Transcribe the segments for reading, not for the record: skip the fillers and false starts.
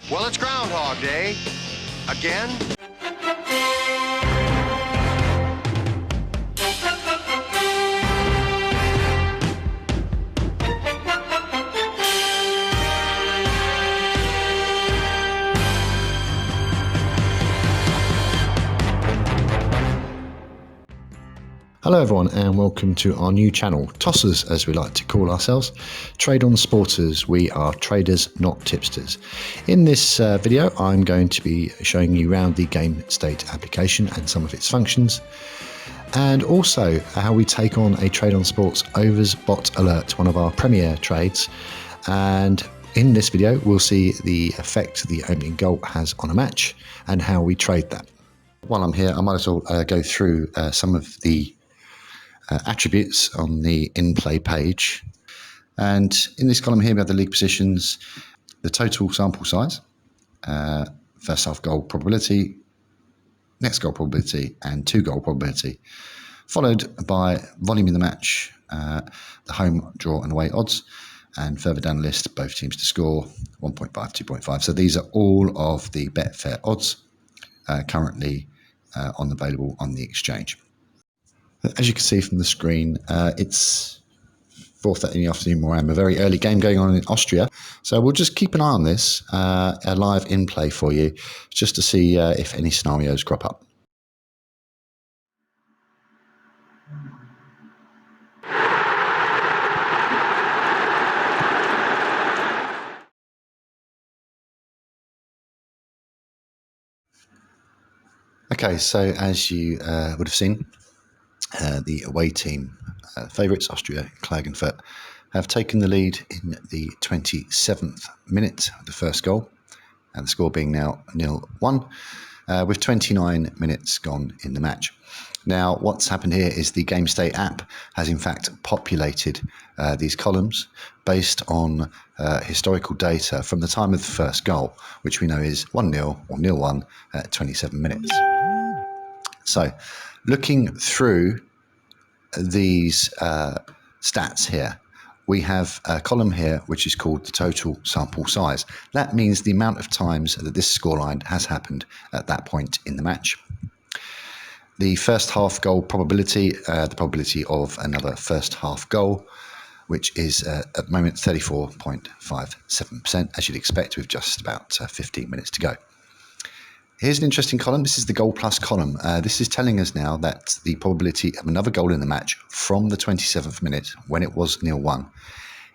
Well, it's Groundhog Day. Again? Hello everyone and welcome to our new channel, Tosers as we like to call ourselves. Trade on Sporters, we are traders not tipsters. In this video I'm going to be showing you around the game state application and some of its functions, and also how we take on a Trade on Sports overs bot alert, one of our premier trades. And in this video we'll see the effect the opening goal has on a match and how we trade that. While I'm here I might as well go through some of the attributes on the in-play page. And in this column here we have the league positions, the total sample size, first half goal probability, next goal probability, and 2 goal probability, followed by volume in the match, the home, draw and away odds, and further down the list both teams to score, 1.5, 2.5. So these are all of the Betfair odds currently available on the exchange. As you can see from the screen, it's 4:30 in the afternoon where I am, a very early game going on in Austria. So we'll just keep an eye on this, a live in play for you, just to see if any scenarios crop up. Okay, so as you would have seen, the away team favourites, Austria Klagenfurt, have taken the lead in the 27th minute of the first goal, and the score being now 0-1, with 29 minutes gone in the match. Now, what's happened here is the Game State app has in fact populated these columns based on historical data from the time of the first goal, which we know is 1-0 or 0-1 at 27 minutes. So, looking through these stats here, we have a column here which is called the total sample size. That means the amount of times that this scoreline has happened at that point in the match. The first half goal probability, the probability of another first half goal, which is at the moment 34.57%, as you'd expect, with just about 15 minutes to go. Here's an interesting column. This is the goal plus column. This is telling us now that the probability of another goal in the match from the 27th minute, when it was 0-1,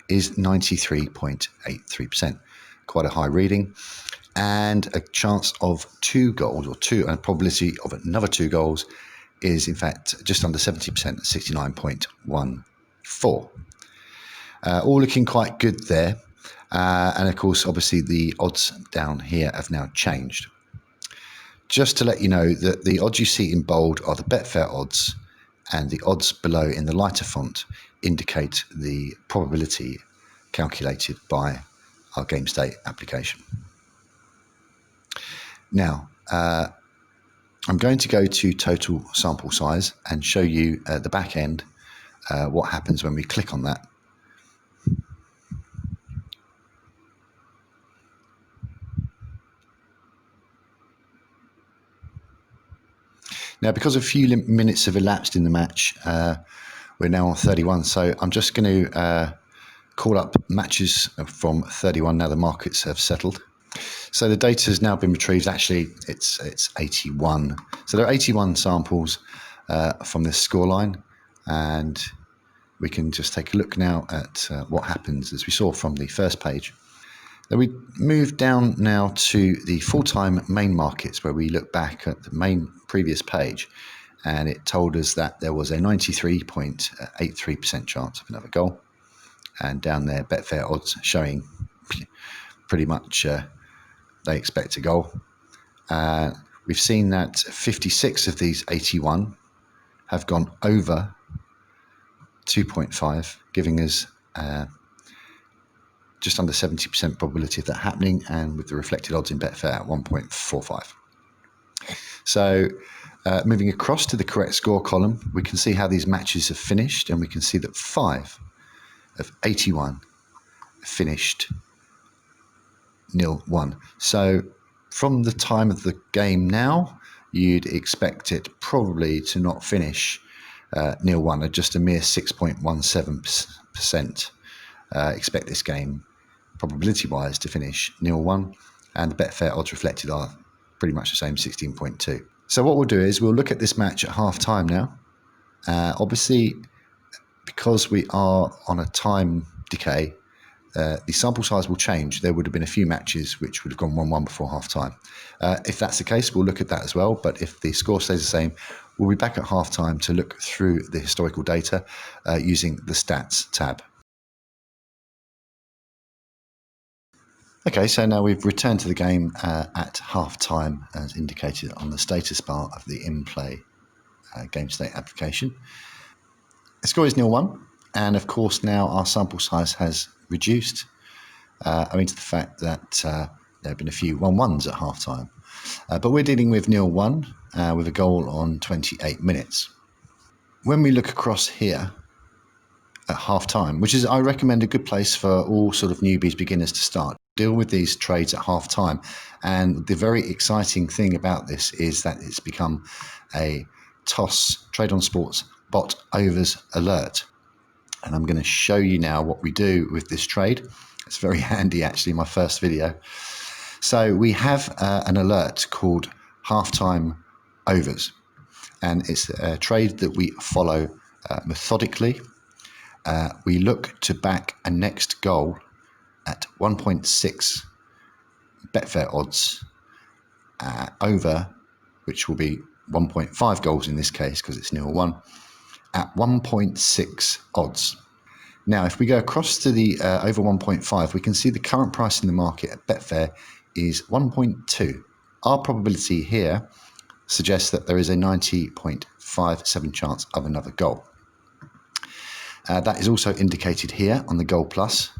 is 93.83%. Quite a high reading. And a chance of 2 goals, or a probability of another 2 goals, is in fact just under 70%, 69.14. All looking quite good there. And of course, obviously, the odds down here have now changed. Just to let you know that the odds you see in bold are the Betfair odds, and the odds below in the lighter font indicate the probability calculated by our Game State application. Now, I'm going to go to total sample size and show you the back end, what happens when we click on that. Now, because a few minutes have elapsed in the match, we're now on 31. So I'm just going to call up matches from 31 now the markets have settled. So the data has now been retrieved. Actually, it's 81. So there are 81 samples from this scoreline, and we can just take a look now at what happens, as we saw from the first page. Then we move down now to the full-time main markets, where we look back at the main previous page, and it told us that there was a 93.83% chance of another goal. And down there, Betfair odds showing pretty much they expect a goal. We've seen that 56 of these 81 have gone over 2.5, giving us just under 70% probability of that happening, and with the reflected odds in Betfair at 1.45. So moving across to the correct score column, we can see how these matches have finished, and we can see that 5 of 81 finished 0-1. So from the time of the game now, you'd expect it probably to not finish 0-1, at just a mere 6.17%. Expect this game, probability-wise, to finish 0-1, and the Betfair odds reflected are pretty much the same, 16.2. So what we'll do is we'll look at this match at half-time now. Obviously, because we are on a time decay, the sample size will change. There would have been a few matches which would have gone 1-1 before half-time. If that's the case, we'll look at that as well. But if the score stays the same, we'll be back at half-time to look through the historical data using the Stats tab. Okay, so now we've returned to the game at half-time, as indicated on the status bar of the in-play game state application. The score is 0-1, and of course now our sample size has reduced, owing to the fact that there have been a few 1-1s at half-time. But we're dealing with 0-1 with a goal on 28 minutes. When we look across here at half-time, which is, I recommend, a good place for all sort of newbies, beginners to start. Deal with these trades at half-time. And the very exciting thing about this is that it's become a TOS, Trade on Sports, bot overs alert. And I'm going to show you now what we do with this trade. It's very handy, actually, my first video. So we have an alert called halftime overs, and it's a trade that we follow methodically. We look to back a next goal at 1.6 Betfair odds over, which will be 1.5 goals in this case because it's 0-1, at 1.6 odds. Now, if we go across to the over 1.5, we can see the current price in the market at Betfair is 1.2. Our probability here suggests that there is a 90.57 chance of another goal. That is also indicated here on the goal plus.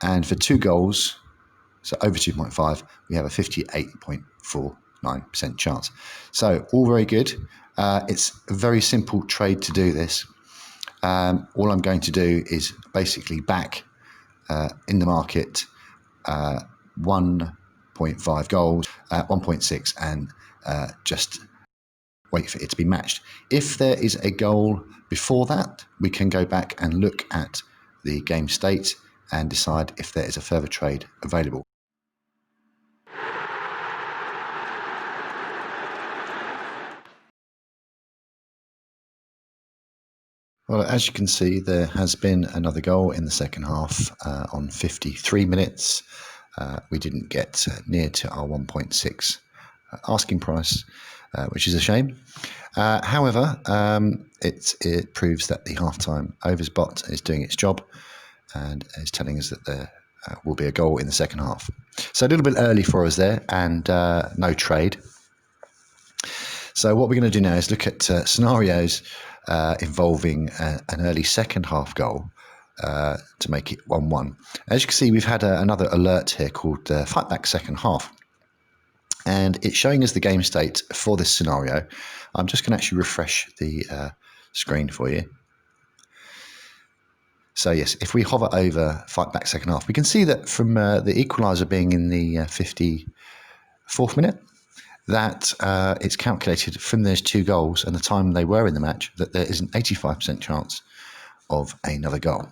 And for 2 goals, so over 2.5, we have a 58.49% chance. So all very good. It's a very simple trade to do this. All I'm going to do is basically back in the market 1.5 goals, 1.6, and just wait for it to be matched. If there is a goal before that, we can go back and look at the game state and decide if there is a further trade available. Well, as you can see, there has been another goal in the second half on 53 minutes. We didn't get near to our 1.6 asking price, which is a shame. However, it proves that the halftime overs bot is doing its job and is telling us that there will be a goal in the second half. So a little bit early for us there, and no trade. So what we're going to do now is look at scenarios involving an early second half goal to make it 1-1. As you can see, we've had another alert here called Fight Back Second Half. And it's showing us the game state for this scenario. I'm just going to actually refresh the screen for you. So yes, if we hover over Fight Back Second Half, we can see that from the equaliser being in the 54th minute, that it's calculated from those 2 goals and the time they were in the match that there is an 85% chance of another goal.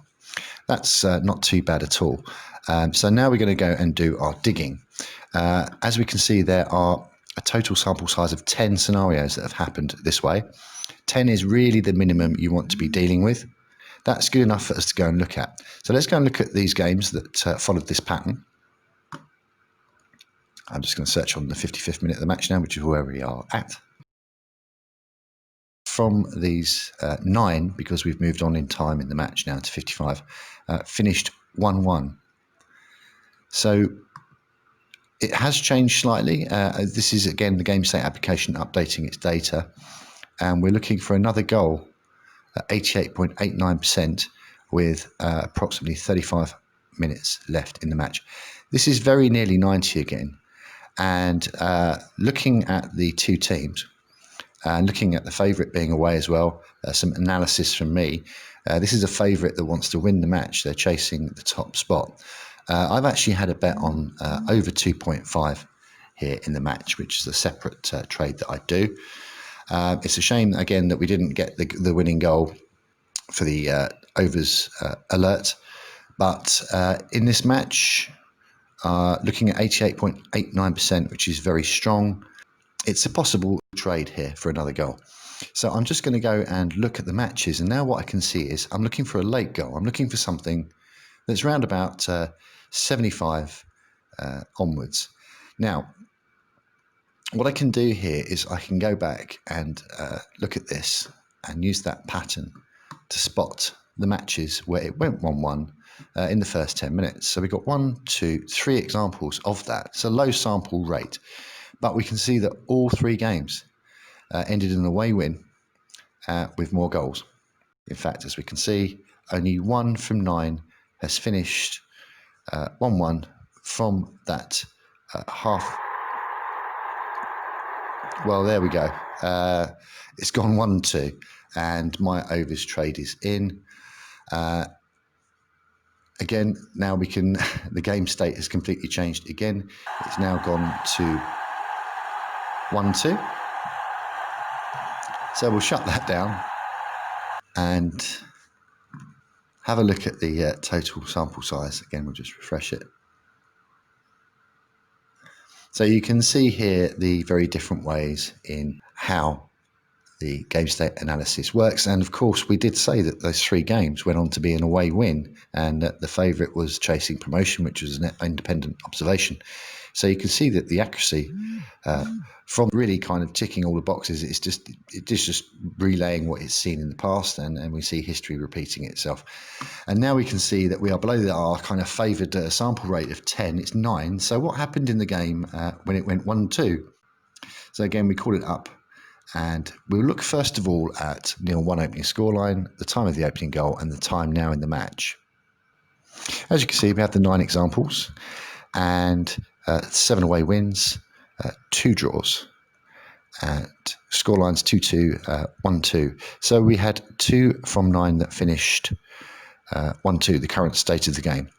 That's not too bad at all. So now we're going to go and do our digging. As we can see, there are a total sample size of 10 scenarios that have happened this way. 10 is really the minimum you want to be dealing with. That's good enough for us to go and look at. So let's go and look at these games that followed this pattern. I'm just going to search on the 55th minute of the match now, which is where we are at. From these 9, because we've moved on in time in the match now to 55, finished 1-1. So it has changed slightly. This is, again, the game state application updating its data. And we're looking for another goal at 88.89% with approximately 35 minutes left in the match. This is very nearly 90 again. And looking at the 2 teams, and looking at the favourite being away as well, some analysis from me. This is a favourite that wants to win the match. They're chasing the top spot. I've actually had a bet on over 2.5 here in the match, which is a separate trade that I do. It's a shame, again, that we didn't get the winning goal for the overs alert. But in this match, looking at 88.89%, which is very strong, it's a possible trade here for another goal. So I'm just going to go and look at the matches. And now what I can see is I'm looking for a late goal. I'm looking for something that's around about 75 onwards. Now, what I can do here is I can go back and look at this and use that pattern to spot the matches where it went 1-1 in the first 10 minutes. So we've got 1, 2, 3 examples of that. It's a low sample rate, but we can see that all 3 games ended in an away win with more goals. In fact, as we can see, only 1 from 9 has finished 1-1 from that half. Well, there we go. It's gone 1-2, and my overs trade is in. Again, now we can, the game state has completely changed again. It's now gone to 1-2. So we'll shut that down and have a look at the total sample size. Again, we'll just refresh it. So you can see here the very different ways in how the game state analysis works. And of course, we did say that those 3 games went on to be an away win, and that the favourite was chasing promotion, which was an independent observation. So you can see that the accuracy from really kind of ticking all the boxes, it's just relaying what it's seen in the past, and we see history repeating itself. And now we can see that we are below our kind of favoured sample rate of 10. It's 9. So what happened in the game when it went 1-2? So again, we call it up. And we'll look first of all at 0-1 opening scoreline, the time of the opening goal, and the time now in the match. As you can see, we have the 9 examples, and 7 away wins, 2 draws, and scorelines 2-2, 1-2. So we had 2 from 9 that finished 1-2, the current state of the game,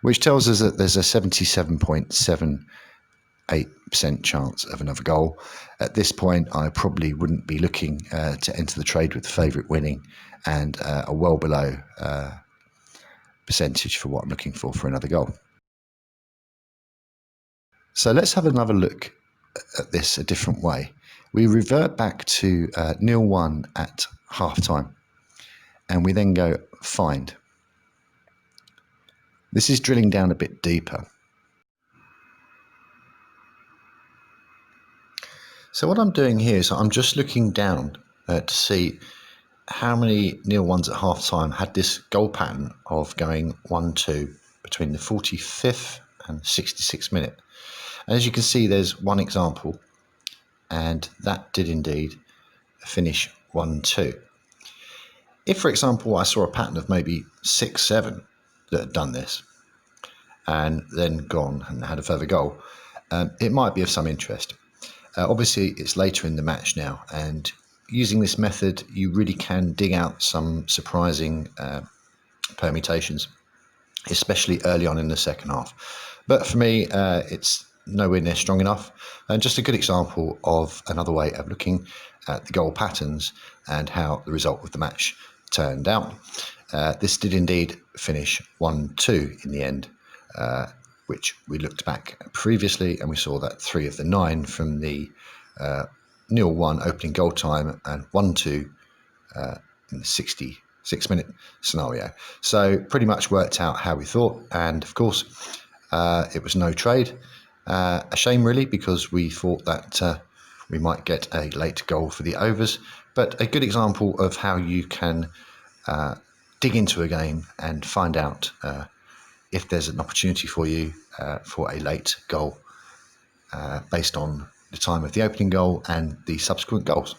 which tells us that there's a 77.78% chance of another goal. At this point, I probably wouldn't be looking to enter the trade with the favourite winning, and a well below percentage for what I'm looking for another goal. So let's have another look at this a different way. We revert back to 0-1 at half time, and we then go find. This is drilling down a bit deeper. So what I'm doing here is I'm just looking down to see how many 0-1s at half time had this goal pattern of going 1-2 between the 45th and 66th minute. And as you can see, there's one example, and that did indeed finish 1-2. If, for example, I saw a pattern of maybe 6-7 that had done this and then gone and had a further goal, it might be of some interest. Obviously, it's later in the match now, and using this method, you really can dig out some surprising permutations, especially early on in the second half. But for me, it's nowhere near strong enough, and just a good example of another way of looking at the goal patterns and how the result of the match turned out. This did indeed finish 1-2 in the end, which we looked back previously, and we saw that 3 of the 9 from the 0-1 opening goal time and 1-2 in the 66-minute scenario. So pretty much worked out how we thought, and of course it was no trade. A shame really, because we thought that we might get a late goal for the overs, but a good example of how you can dig into a game and find out if there's an opportunity for you for a late goal based on the time of the opening goal and the subsequent goals.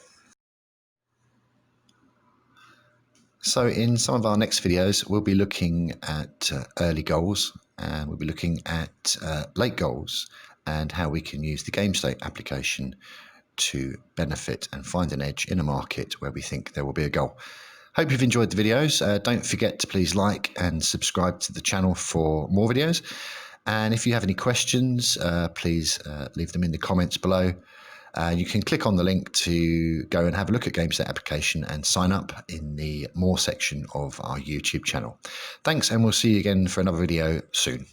So in some of our next videos, we'll be looking at early goals, and we'll be looking at late goals and how we can use the game state application to benefit and find an edge in a market where we think there will be a goal. Hope you've enjoyed the videos. Don't forget to please like and subscribe to the channel for more videos. And if you have any questions, please leave them in the comments below. You can click on the link to go and have a look at GameSet application and sign up in the More section of our YouTube channel. Thanks, and we'll see you again for another video soon.